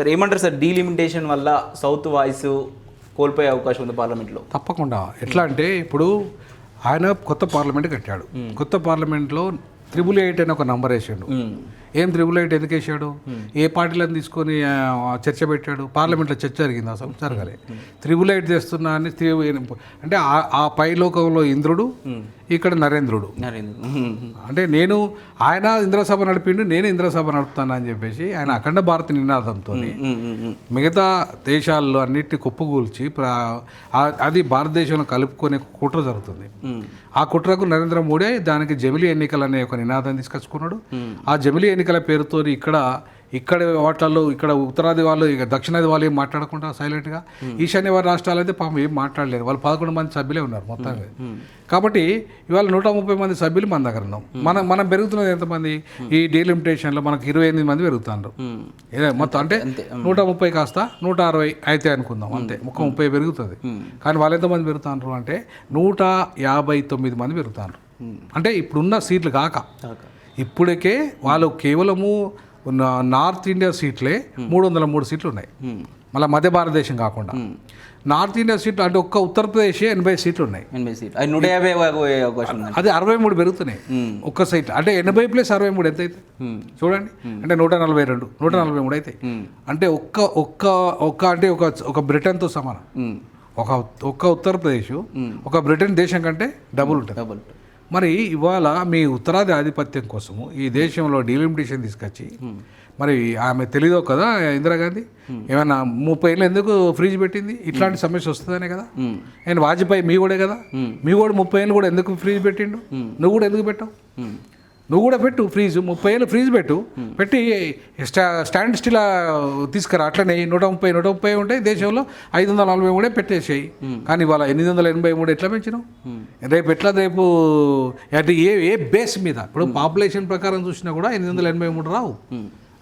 Sir ఏమంటారు sir, delimitation వల్ల south voice కోల్పోయే అవకాశం ఉంది పార్లమెంట్లో? తప్పకుండా. ఎట్లా అంటే ఇప్పుడు ఆయన కొత్త పార్లమెంట్ కట్టాడు. కొత్త పార్లమెంట్లో 888 అని ఒక నంబర్ వేసాడు. ఏం 888 ఎందుకు వేసాడు? ఏ పార్టీలను తీసుకొని చర్చ పెట్టాడు? పార్లమెంట్లో చర్చ జరిగింది, అసలు జరగలే. 888 తెస్తున్నా అని అంటే ఆ పైలోకంలో ఇంద్రుడు, ఇక్కడ నరేంద్రుడు. అంటే ఆయన ఇంద్రసభ నడిపిండు, నేను ఇంద్రసభ నడుపుతాను అని చెప్పేసి ఆయన అఖండ భారత నినాదంతో మిగతా దేశాల్లో అన్నిటిని కుప్పగూల్చి అది భారతదేశంలో కలుపుకునే కుట్ర జరుగుతుంది. ఆ కుట్రకు నరేంద్ర మోడీ దానికి జమిలీ ఎన్నికలు అనే ఒక నినాదం తీసుకొచ్చుకున్నాడు. ఆ జమిలీ ఎన్నికల పేరుతో ఇక్కడ వాటిల్లో ఇక్కడ ఉత్తరాది వాళ్ళు, ఇక దక్షిణాది వాళ్ళు ఏం మాట్లాడకుండా సైలెంట్గా, ఈశాన్య రాష్ట్రాలు అయితే పాపం ఏం మాట్లాడలేదు. వాళ్ళు 11 మంది సభ్యులే ఉన్నారు మొత్తంగా. కాబట్టి ఇవాళ 130 మంది సభ్యులు మన దగ్గర ఉన్నాం. మనం పెరుగుతున్నది ఎంతమంది? ఈ డీలిమిటేషన్లో మనకు 28 మంది పెరుగుతున్నారు మొత్తం. అంటే 130 కాస్త 160 అయితే అనుకుందాం, అంతే. 30 పెరుగుతుంది. కానీ వాళ్ళు ఎంతమంది పెరుగుతున్నారు అంటే 159 మంది పెరుగుతున్నారు. అంటే ఇప్పుడున్న సీట్లు కాక ఇప్పటికే వాళ్ళు కేవలము నార్త్ ఇండియా సీట్లే 303 సీట్లు ఉన్నాయి, మళ్ళీ మధ్య భారతదేశం కాకుండా. నార్త్ ఇండియా సీట్లు అంటే ఒక్క ఉత్తరప్రదేశ్ 80 సీట్లు ఉన్నాయి. 150 అది 63 పెరుగుతున్నాయి ఒక్క సీట్. అంటే 80 + 63 ఎంత అయితే చూడండి, అంటే 142 143 అయితే. అంటే అంటే ఒక బ్రిటన్తో సమానం. ఒక్క ఉత్తరప్రదేశ్ ఒక బ్రిటన్ దేశం కంటే డబుల్ ఉంటుంది. మరి ఇవాళ మీ ఉత్తరాది ఆధిపత్యం కోసము ఈ దేశంలో డీలిమిటేషన్ తీసుకొచ్చి, మరి ఆమె తెలీదో కదా ఇందిరాగాంధీ ఏమన్నా 30 ఏళ్ళు ఎందుకు ఫ్రీజ్ పెట్టింది? ఇట్లాంటి సమస్య వస్తుందనే కదా. ఆయన వాజ్పేయి మీ కూడా కదా, మీ కూడా 30 ఏళ్ళు కూడా ఎందుకు ఫ్రీజ్ పెట్టిండు? నువ్వు కూడా ఎందుకు పెట్టావు? నువ్వు కూడా పెట్టు ఫ్రీజ్, 30 ఏళ్ళు ఫ్రీజ్ పెట్టి స్టాండ్ స్టిల్ తీసుకురా. అట్లనే 130 ఉంటాయి దేశంలో, 540 కూడా పెట్టేసాయి. కానీ ఇవాళ 883 ఎట్లా పెంచినావు? రేపు అంటే ఏ బేస్ మీద? ఇప్పుడు పాపులేషన్ ప్రకారం చూసినా కూడా 883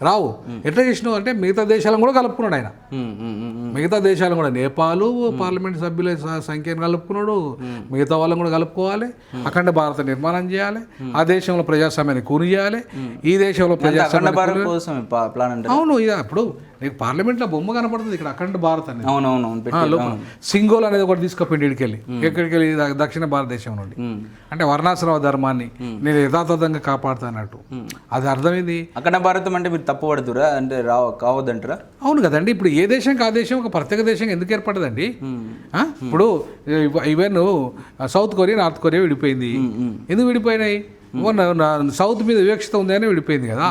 రావు. ఎట్లా చేసినావు అంటే మిగతా దేశాలను కూడా కలుపుకున్నాడు ఆయన. మిగతా దేశాలను కూడా, నేపాల్ పార్లమెంట్ సభ్యుల సంఖ్యను కలుపుకున్నాడు, మిగతా వాళ్ళని కూడా కలుపుకోవాలి. అఖండ భారత నిర్మాణం చేయాలి, ఆ దేశంలో ప్రజాస్వామ్యాన్ని కూని చేయాలి, ఈ దేశంలో ప్రజాస్వామ్యం. అవును, ఇప్పుడు నీకు పార్లమెంట్లో బొమ్మ కనపడుతుంది ఇక్కడ అఖండ భారత్ అనేది. సింగోల్ అనేది ఒకటి తీసుకుపోయింది ఇడికెళ్ళి, ఎక్కడికి వెళ్ళి దక్షిణ భారతదేశం నుండి. అంటే వర్ణాశ్రమ ధర్మాన్ని నేను యథాతథంగా కాపాడుతానట్టు. అది అర్థమైంది. అఖండ భారతం అంటే మీరు తప్పు పడుతురా అంటే కావద్దంటారా? అవును కదండి. ఇప్పుడు ఏ దేశంకి ఆ దేశం ఒక ప్రత్యేక దేశంగా ఎందుకు ఏర్పడదండి? ఇప్పుడు even south Korea north Korea విడిపోయింది. ఎందుకు విడిపోయినాయి? సౌత్ మీద వివక్షత ఉంది అని విడిపోయింది కదా.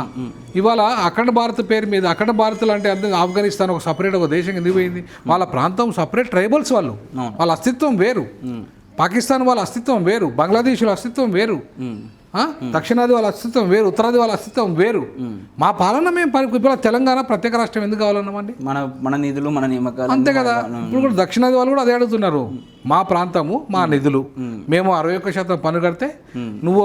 ఇవాళ అఖండ భారత్ పేరు మీద, అఖండ భారత్లు అంటే అర్థం ఆఫ్ఘనిస్తాన్ ఒక సపరేట్ ఒక దేశం ఎందుకు పోయింది? వాళ్ళ ప్రాంతం సపరేట్, ట్రైబల్స్ వాళ్ళ అస్తిత్వం వేరు. పాకిస్తాన్ వాళ్ళ అస్తిత్వం వేరు, బంగ్లాదేశ్ అస్తిత్వం వేరు, దక్షిణాది వాళ్ళ అస్తిత్వం వేరు, ఉత్తరాది వాళ్ళ అస్తిత్వం వేరు. మా పాలన మేము ఇప్పుడు తెలంగాణ ప్రత్యేక రాష్ట్రం ఎందుకు కావాలన్నామండి? మన నిధులు మన నియామకాలు అంతే కదా. ఇప్పుడు కూడా దక్షిణాది వాళ్ళు కూడా అదే అడుగుతున్నారు. మా ప్రాంతము, మా నిధులు, మేము 61% పన్ను కడితే నువ్వు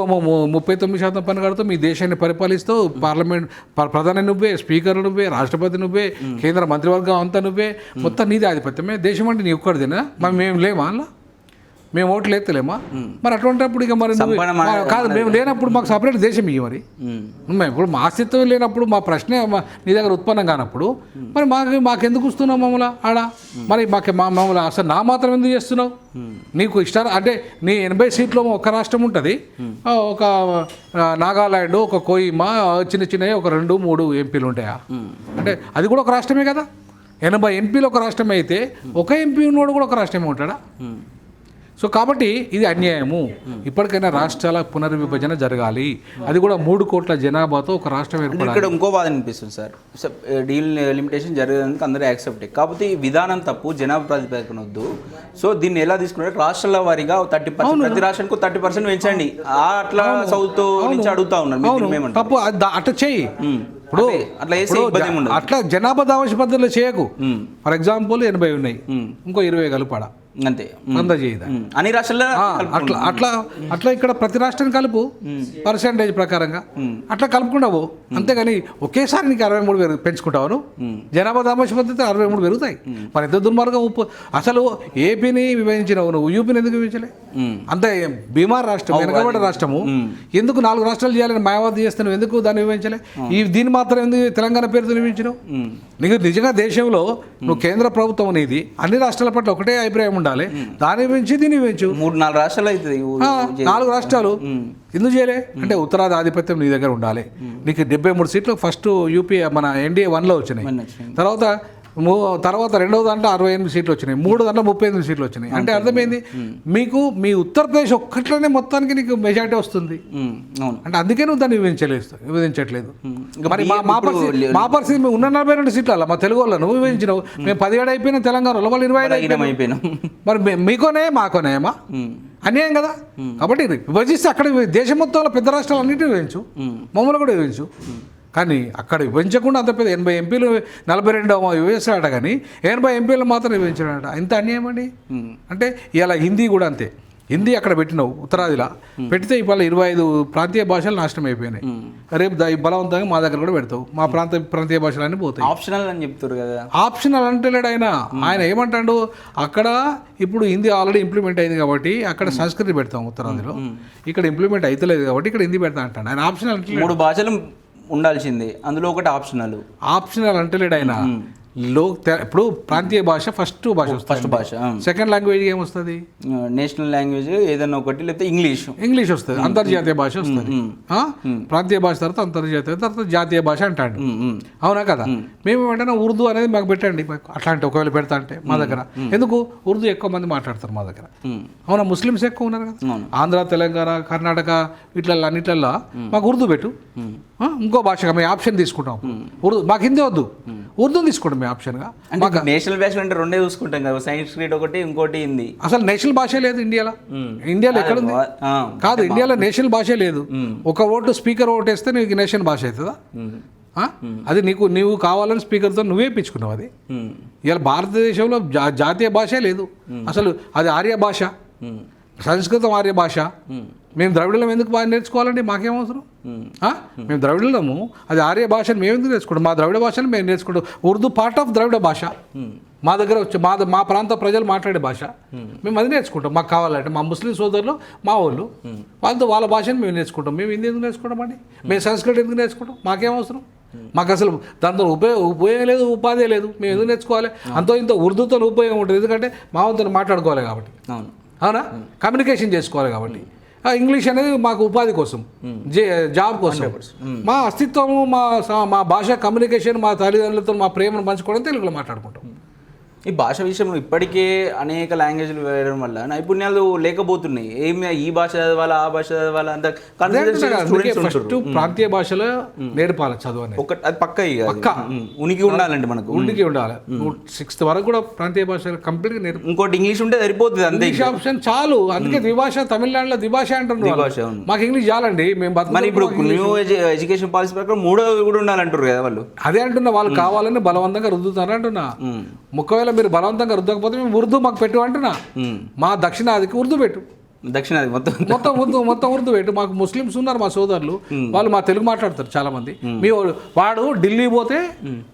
39% పన్ను కడుతూ మీ దేశాన్ని పరిపాలిస్తూ, పార్లమెంట్ ప్రధాని నువ్వే, స్పీకర్ నువ్వే, రాష్ట్రపతి నువ్వే, కేంద్ర మంత్రివర్గం అంతా నువ్వే, మొత్తం నీది ఆధిపత్యమే. దేశం అంటే నీ ఒక్కడిదేనా? మరి మేము లేమా అలా? మేము ఓట్లు ఎత్తలేమా? మరి అటువంటిప్పుడు ఇక మరి కాదు, మేము లేనప్పుడు మాకు సపరేట్ దేశం ఇవ్వ. మరి ఇప్పుడు మా అస్తిత్వం లేనప్పుడు, మా ప్రశ్న నీ దగ్గర ఉత్పన్నం కానప్పుడు మరి మాకెందుకు వస్తున్నావు మమ్మల్ని ఆడ? మరి మమ్మల్ని అసలు నా మాత్రం ఎందుకు చేస్తున్నావు? నీకు ఇష్టాలు అంటే నీ 80 సీట్లో ఒక రాష్ట్రం ఉంటుంది, ఒక నాగాలాండ్, ఒక కోయిమా, చిన్నవి ఒక 2-3 ఎంపీలు ఉంటాయా? అంటే అది కూడా ఒక రాష్ట్రమే కదా. 80 ఎంపీలు ఒక రాష్ట్రమే అయితే ఒక ఎంపీ ఉన్నోడు కూడా ఒక రాష్ట్రమే ఉంటాడా? సో కాబట్టి ఇది అన్యాయము. ఇప్పటికైనా రాష్ట్రాల పునర్విభజన జరగాలి. అది కూడా 3 కోట్ల జనాభాతో ఒక రాష్ట్రం ఏర్పడాలి. ఇక్కడ ఇంకో బాధ అనిపిస్తుంది సార్, డీల్ లిమిటేషన్ జరగడానికి అందరూ యాక్సెప్ట్. కాకపోతే ఈ విధానం తప్పు, జనాభా ప్రాతిపదికన వద్దు. సో దీన్ని ఎలా తీసుకున్నారు? రాష్ట్రాల వారీగా 30%, ప్రతి రాష్ట్రానికి 30% పెంచండి. అట్లా సౌత్ నుంచి అడుగుతా ఉన్నారు. తప్పు, అట్లా చెయ్యి. ఇప్పుడు అట్లా జనాభా దావాష పద్ధతిలో చేయకు. ఫర్ ఎగ్జాంపుల్ 80 ఉన్నాయి, ఇంకో 20 కలుపాడా? అంతే అందజేయదా అన్ని రాష్ట్రాల్లో అట్లా అట్లా అట్లా ఇక్కడ ప్రతి రాష్ట్రాన్ని కలుపు పర్సెంటేజ్ ప్రకారంగా అట్లా కలుపుకుంటావు. అంతేగాని ఒకేసారి నీకు 63 పెంచుకుంటావు. జనాభా దామాష పద్ధతి 63 పెరుగుతాయి. మరి ఎంత దుర్మార్గం. అసలు ఏపీని విభజించినావు నువ్వు, యూపీని ఎందుకు విభజించలే? అంతే బీమార్ రాష్ట్రం, వెనకబడ్డ రాష్ట్రము, ఎందుకు 4 రాష్ట్రాలు చేయాలని మాయావతి చేస్తే నువ్వు ఎందుకు దాన్ని విభజించలే? దీన్ని మాత్రం ఎందుకు తెలంగాణ పేరుతో విభజించినావు? నీకు నిజంగా దేశంలో నువ్వు కేంద్ర ప్రభుత్వం అనేది అన్ని రాష్ట్రాల పట్ల ఒకటే అభిప్రాయం ఉండాలి. దాని గురించి దీన్ని పెంచు. 3-4 రాష్ట్రాలు అవుతుంది. 4 రాష్ట్రాలు ఎందుకు చేయలే అంటే ఉత్తరాది ఆధిపత్యం నీ దగ్గర ఉండాలి. నీకు 73 సీట్లు ఫస్ట్ యూపీ మన ఎన్డీఏ 1లో వచ్చినాయి. తర్వాత రెండవ దాంట్లో 68 సీట్లు వచ్చినాయి. 3 దాంట్లో 38 సీట్లు వచ్చినాయి. అంటే అర్థమైంది మీకు మీ ఉత్తరప్రదేశ్ ఒక్కట్లోనే మొత్తానికి నీకు మెజార్టీ వస్తుంది. అంటే అందుకే నువ్వు దాన్ని విభజించట్లేదు. మరి మా పరిస్థితి మేము ఉన్న 42 సీట్లు అలా మా తెలుగు వాళ్ళు నువ్వు విభజించినావు. మేము 17 అయిపోయినా తెలంగాణలో వాళ్ళు 25 అయిపోయినాం. మరి మీకోనే మాకోనేమా అన్యాయం కదా. కాబట్టి విభజిస్తే అక్కడ దేశం మొత్తంలో పెద్ద రాష్ట్రాలు అన్నింటినీ విభజించు, మమ్మల్ని కూడా విభజించు. కానీ అక్కడ విభజించకుండా అంత పెద్ద 80 ఎంపీలు 42 విభజిస్తాడట, కానీ 80 ఎంపీలు మాత్రం విభజించాడట. ఇంత అన్యాయం అండి. అంటే ఇలా హిందీ కూడా అంతే. హిందీ అక్కడ పెట్టినావు ఉత్తరాదిలో పెడితే ఇవాళ 25 ప్రాంతీయ భాషలు నాశనం అయిపోయినాయి. రేపు బలవంతంగా మా దగ్గర కూడా పెడతావు, మా ప్రాంతీయ భాషలన్నీ పోతాయి. ఆప్షనల్ అని చెప్తారు కదా. ఆప్షనల్ అంటలేడు ఆయన ఏమంటాడు, అక్కడ ఇప్పుడు హిందీ ఆల్రెడీ ఇంప్లిమెంట్ అయింది కాబట్టి అక్కడ సంస్కృతి పెడతాం ఉత్తరాదిలో, ఇక్కడ ఇంప్లిమెంట్ అవుతలేదు కాబట్టి ఇక్కడ హిందీ పెడతా అంటాడు ఆయన. ఆప్షనల్ అంటే 3 భాషలు ఉండాల్సిందే, అందులో ఒకటి ఆప్షనల్ అంటలేడు ఆయన. ఇప్పుడు ప్రాంతీయ భాష ఫస్ట్ భాష, సెకండ్ లాంగ్వేజ్ ఏమొస్తుంది? నేషనల్ లాంగ్వేజ్ ఏదైనా ఒకటి, లేకపోతే ఇంగ్లీష్ వస్తుంది. అంతర్జాతీయ భాష వస్తుంది. ప్రాంతీయ భాష తర్వాత అంతర్జాతీయ తర్వాత జాతీయ భాష అంటాడు. అవునా కదా. మేము ఏమంటే ఉర్దూ అనేది మాకు పెట్టండి. అట్లాంటి ఒకవేళ పెడతా అంటే మా దగ్గర ఎందుకు ఉర్దూ ఎక్కువ మంది మాట్లాడతారు మా దగ్గర. అవునా, ముస్లిమ్స్ ఎక్కువ ఉన్నారు కదా. ఆంధ్ర, తెలంగాణ, కర్ణాటక ఇట్లల్లో అన్నిట్లల్లో మాకు ఉర్దూ పెట్టు. ఇంకో భాషగా మేము ఆప్షన్ తీసుకుంటాం. ఉర్దూ మాకు హిందీ వద్దు, ఉర్దూ తీసుకోండి మేము ఆప్షన్గా. నేషనల్ భాష అంటే 2 చూసుకుంటాం కదా, సంస్కృత్ ఒకటి, ఇంకోటి హిందీ. అసలు నేషనల్ భాష లేదు ఇండియాలో. ఇండియాలో ఎక్కడ ఉంది? కాదు, ఇండియాలో నేషనల్ భాష లేదు. ఒక ఓటు స్పీకర్ ఓటు వేస్తే నీకు నేషనల్ భాష అవుతుందా? అది నీవు కావాలని స్పీకర్తో నువ్వే ఇప్పించుకున్నావు. అది ఇవాళ భారతదేశంలో జాతీయ భాషే లేదు అసలు. అది ఆర్య భాష, సంస్కృతం ఆర్య భాష. మేము ద్రవిడలం ఎందుకు బాగా నేర్చుకోవాలండి? మాకేమవసరం? మేము ద్రవిడలము, అది ఆర్య భాషను మేము ఎందుకు నేర్చుకుంటాం? మా ద్రవిడ భాషను మేము నేర్చుకుంటాం. ఉర్దూ పార్ట్ ఆఫ్ ద్రవిడ భాష. మా దగ్గర వచ్చి మా ప్రాంత ప్రజలు మాట్లాడే భాష, మేము అది నేర్చుకుంటాం. మాకు కావాలంటే మా ముస్లిం సోదరులు మా వాళ్ళు వాళ్ళతో వాళ్ళ భాషను మేము నేర్చుకుంటాం. మేము హిందీ ఎందుకు నేర్చుకుంటాం అండి? మేము సంస్కృతం ఎందుకు నేర్చుకుంటాం? మాకేమవసరం? మాకు అసలు దాంతో ఉపయోగం లేదు, ఉపాధి లేదు. మేము ఎందుకు నేర్చుకోవాలి? అంతో ఇంత ఉర్దూతో ఉపయోగం ఉంటుంది, ఎందుకంటే మా వంతుని మాట్లాడుకోవాలి కాబట్టి. అవునా, కమ్యూనికేషన్ చేసుకోవాలి కాబట్టి. ఇంగ్లీష్ అనేది మాకు ఉపాధి కోసం, జాబ్ కోసం. మా అస్తిత్వము, మా భాష, కమ్యూనికేషన్, మా తల్లిదండ్రులతో మా ప్రేమను పంచుకోవడం తెలుగులో మాట్లాడుకుంటాం. ఈ భాష విషయంలో ఇప్పటికే అనేక లాంగ్వేజ్లు వేయడం వల్ల నైపుణ్యాలు లేకపోతున్నాయి. ఈ భాష చదవాలా, ఆ భాష చదవాలా అంత ఫస్ట్ ప్రాంతీయ భాషలో నేర్పాలి చదువు అనేది. అది పక్క ఉనికి ఉండాలండి, మనకు ఉనికి ఉండాలి. 6th వరకు కూడా ప్రాంతీయ భాష కంప్లీట్ గా నేర్పు. ఇంకోటి ఇంగ్లీష్ ఉంటే సరిపోతుంది, అంతే. ఇంగ్లీష్ ఆప్షన్ చాలు. అందుకే ద్విభాష, తమిళనాడులో ద్విభాష అంటున్నారు. మాకు ఇంగ్లీష్ చాలండి. మేము ఇప్పుడు న్యూ ఎడ్యుకేషన్ పాలసీ ప్రకారం 3వ కూడా ఉండాలంటారు కదా వాళ్ళు. అదే అంటున్నా, వాళ్ళు కావాలని బలవంతంగా రుద్దుతారు అంటున్నా. ఒకవేళ మీరు బలవంతంగా రుద్దకపోతే మేము ఉర్దూ మాకు పెట్టు అంటున్నా. మా దక్షిణాదికి ఉర్దూ పెట్టు, దక్షిణాది మొత్తం ఉర్దూ పెట్టు. మాకు ముస్లిమ్స్ ఉన్నారు మా సోదరులు, వాళ్ళు మా తెలుగు మాట్లాడతారు చాలా మంది. మీ వాడు ఢిల్లీ పోతే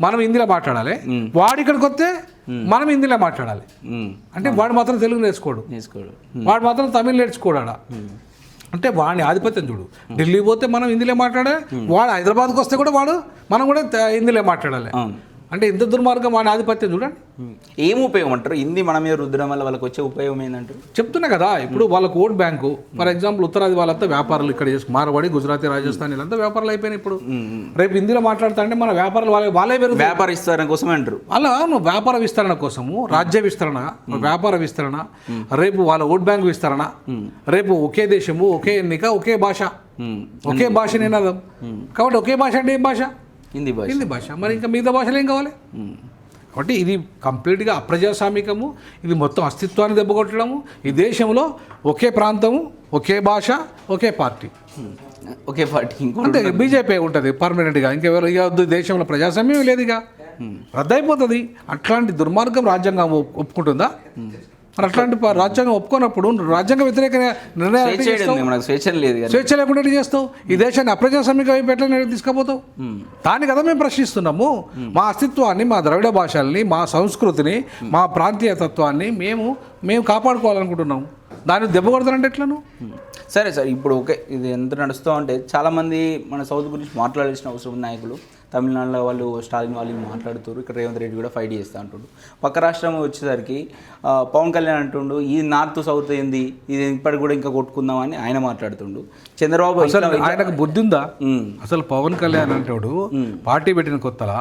మనం హిందీలో మాట్లాడాలి, వాడు ఇక్కడికి వస్తే మనం హిందీలో మాట్లాడాలి. అంటే వాడు మాత్రం తెలుగు నేర్చుకోడు, వాడు మాత్రం తమిళ్ నేర్చుకోడా. అంటే వాడిని ఆధిపత్యం చూడు. ఢిల్లీ పోతే మనం హిందీలో మాట్లాడాలి, వాడు హైదరాబాద్కి వస్తే కూడా మనం కూడా హిందీలో మాట్లాడాలి. అంటే ఇంత దుర్మార్గం, వాడి ఆధిపత్యం చూడండి. ఏం ఉపయోగం అంటారు హిందీ మన మీద రుద్దడం వల్ల? వాళ్ళకి వచ్చే ఉపయోగం ఏంటంటారు? చెప్తున్నా కదా, ఇప్పుడు వాళ్ళకు ఓట్ బ్యాంకు. ఫర్ ఎగ్జాంపుల్ ఉత్తరాది వాళ్ళంతా వ్యాపారాలు ఇక్కడ చేసి మార్వాడి, గుజరాతీ, రాజస్థాన్ వీళ్ళంతా వ్యాపారాలు అయిపోయినాయి. ఇప్పుడు రేపు హిందీలో మాట్లాడుతా అంటే మన వ్యాపారాలు వాళ్ళే పెరుగు. వ్యాపార విస్తరణ కోసమే అంటారు. అలా వ్యాపార విస్తరణ కోసము, రాజ్య విస్తరణ, వ్యాపార విస్తరణ, రేపు వాళ్ళ ఓట్ బ్యాంకు విస్తరణ, రేపు ఒకే దేశము, ఒకే ఎన్నిక, ఒకే భాష, ఒకే భాష నినాదం. కాబట్టి ఒకే భాష అంటే ఏం భాష? హిందీ భాష. మరి ఇంకా మిగతా భాషలు ఏం కావాలి? కాబట్టి ఇది కంప్లీట్గా అప్రజాస్వామికము. ఇది మొత్తం అస్తిత్వాన్ని దెబ్బకొట్టడము. ఈ దేశంలో ఒకే ప్రాంతము, ఒకే భాష, ఒకే పార్టీ. అంటే బీజేపీ ఉంటుంది పర్మనెంట్గా. ఇంకెవరు ఇక దేశంలో ప్రజాస్వామ్యం లేదు, ఇక రద్దయిపోతుంది. అట్లాంటి దుర్మార్గం రాజ్యాంగం ఒప్పుకుంటుందా? మరి అట్లాంటి రాజ్యాంగం ఒప్పుకున్నప్పుడు రాజ్యాంగ వ్యతిరేక నిర్ణయాలు ఎట్లా స్వేచ్ఛ చేస్తావు? మనకు స్వేచ్ఛ లేదు కదా. స్వేచ్ఛ లేకుండా ఎట్లా చేస్తావు? ఈ దేశాన్ని అప్రజాస్వామిక వైపు ఎట్లా తీసుకుపోతావు? దాన్ని కదా మేము ప్రశ్నిస్తున్నాము. మా అస్తిత్వాన్ని, మా ద్రవిడ భాషల్ని, మా సంస్కృతిని, మా ప్రాంతీయ తత్వాన్ని మేము కాపాడుకోవాలనుకుంటున్నాము. దాన్ని దెబ్బ కొడతానంటే ఎట్లను? సరే సార్, ఇప్పుడు ఓకే, ఇది ఎంత నడుస్తూ ఉంటే చాలామంది మన సౌత్ గురించి మాట్లాడాల్సిన అవసరం ఉంది. నాయకులు తమిళనాడులో వాళ్ళు స్టాలిన్ వాళ్ళు మాట్లాడుతారు, ఇక్కడ రేవంత్ రెడ్డి కూడా ఫైట్ చేస్తూ అంటుండు. పక్క రాష్ట్రం వచ్చేసరికి పవన్ కళ్యాణ్ అంటుండు ఇది నార్త్ సౌత్ ఏంది, ఇది ఇప్పటికి కూడా ఇంకా కొట్టుకుందామని ఆయన మాట్లాడుతుండు. చంద్రబాబు అసలు ఆయనకు బుద్ధి ఉందా? అసలు పవన్ కళ్యాణ్ అంటాడు పార్టీ పెట్టిన కొత్తలా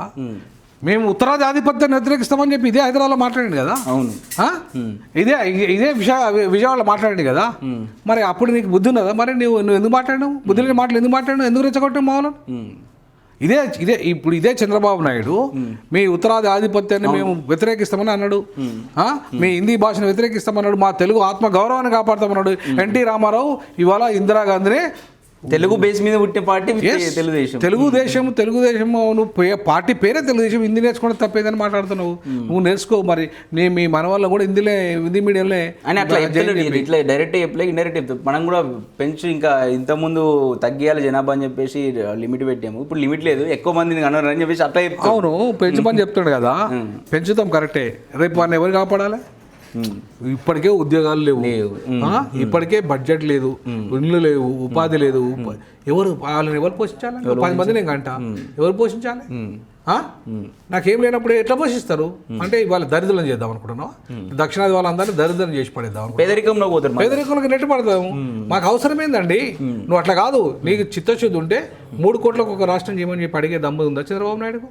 మేము ఉత్తరాది ఆధిపత్యాన్ని వ్యతిరేకిస్తామని చెప్పి ఇదే హైదరాబాద్లో మాట్లాడింది కదా. అవును, ఇదే విజయవాడలో మాట్లాడింది కదా. మరి అప్పుడు నీకు బుద్ధి ఉన్నదా? మరి నువ్వు ఎందుకు మాట్లాడినావు? బుద్ధి లేని మాటలు ఎందుకు మాట్లాడినావు? ఎందుకు రెచ్చగొట్టావు మామూలు? ఇదే చంద్రబాబు నాయుడు మీ ఉత్తరాది ఆధిపత్యాన్ని మేము వ్యతిరేకిస్తామని అన్నాడు. మీ హిందీ భాషను వ్యతిరేకిస్తామన్నాడు. మా తెలుగు ఆత్మ గౌరవాన్ని కాపాడతామన్నాడు. ఎన్టీ రామారావు ఇవాళ ఇందిరాగాంధీనే తెలుగు బేస్ మీద పుట్టిన పార్టీ తెలుగుదేశం నువ్వు పార్టీ పేరే తెలుగుదేశం. హిందీ నేర్చుకోవడం తప్పేదని మాట్లాడుతున్నావు. నువ్వు నేర్చుకో. మరి మీ మన వల్ల కూడా హిందీ మీడియంలో అని అట్లా ఇట్లా డైరెక్ట్ చెప్పలే, ఇండైరెక్ట్ చెప్తాం. మనం కూడా పెంచు ఇంకా ఇంతకుముందు తగ్గియాలి జనాభా అని చెప్పేసి లిమిట్ పెట్టాము. ఇప్పుడు లిమిట్ లేదు, ఎక్కువ మందిని కన్నారు అని చెప్పేసి అట్లా చెప్తాం. అవును, పెంచమని చెప్తాడు కదా, పెంచుతాం కరెక్టే. రేపు వాడిని ఎవరు కాపాడాలి? ఇప్పటికే ఉద్యోగాలు లేవు, ఇప్పటికే బడ్జెట్ లేదు, ఇండ్లు లేవు, ఉపాధి లేదు. వాళ్ళని ఎవరు పోషించాలి? 10 మంది నేను గంట ఎవరు పోషించాలి? నాకేం లేనప్పుడు ఎట్లా పోషిస్తారు? అంటే ఇవాళ దరిద్రం చేద్దాం అనుకుంటున్నావా? దక్షిణాది వాళ్ళందరినీ దరిద్రం చేసి పడేద్దాం, పేదరికంలో పోతారు, పేదరికంలోకి నెట్టి పడతాము. మాకు అవసరం ఏందండి? నువ్వు అట్లా కాదు, నీకు చిత్తశుద్ధి ఉంటే 3 కోట్లకు ఒక రాష్ట్రం చేయమని చెప్పి అడిగే దమ్ము ఉందా చంద్రబాబు నాయుడుకు?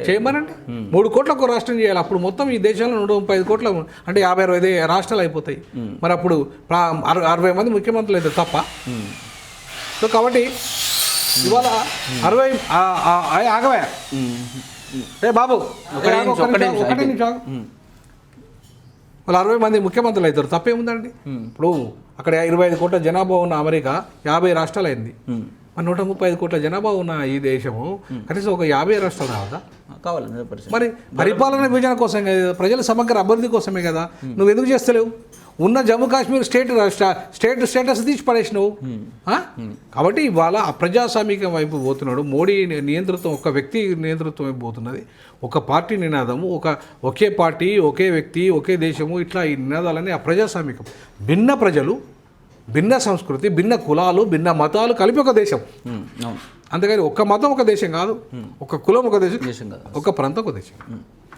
చేయమనండి. 3 కోట్లకు రాష్ట్రం చేయాలి. అప్పుడు మొత్తం ఈ దేశంలో 135 కోట్ల అంటే 50-60 రాష్ట్రాలు అయిపోతాయి. మరి అప్పుడు 60 మంది ముఖ్యమంత్రులు అయితే తప్ప. సో కాబట్టి ఇవాళ 60 ఆగవా బాబు ఒకటే నిమిషం. వాళ్ళు 60 మంది ముఖ్యమంత్రులు అవుతారు, తప్పేముందండి? ఇప్పుడు అక్కడ 25 కోట్ల జనాభా ఉన్న అమెరికా 50 రాష్ట్రాలు అయింది. మరి 135 కోట్ల జనాభా ఉన్న ఈ దేశము కనీసం ఒక 50 రాష్ట్రాలు కావదా? కావాలి. మరి పరిపాలన విభజన కోసం కదా, ప్రజల సమగ్ర అభివృద్ధి కోసమే కదా. నువ్వు ఎందుకు చేస్తలేవు? ఉన్న జమ్మూ కాశ్మీర్ స్టేట్ స్టేటస్ తీసి పడేసినావు. కాబట్టి ఇవాళ అప్రజాస్వామికం వైపు పోతున్నాడు మోడీ నియంతృత్వం. ఒక వ్యక్తి నియంతృత్వం వైపు పోతున్నది. ఒక పార్టీ నినాదము, ఒకే పార్టీ, ఒకే వ్యక్తి, ఒకే దేశము, ఇట్లా ఈ నినాదాలన్నీ అప్రజాస్వామికం. భిన్న ప్రజలు, భిన్న సంస్కృతి, భిన్న కులాలు, భిన్న మతాలు కలిపి ఒక దేశం. అంతేగాని ఒక్క మతం ఒక దేశం కాదు, ఒక కులం ఒక దేశం కాదు, ఒక ప్రాంతం ఒక దేశం.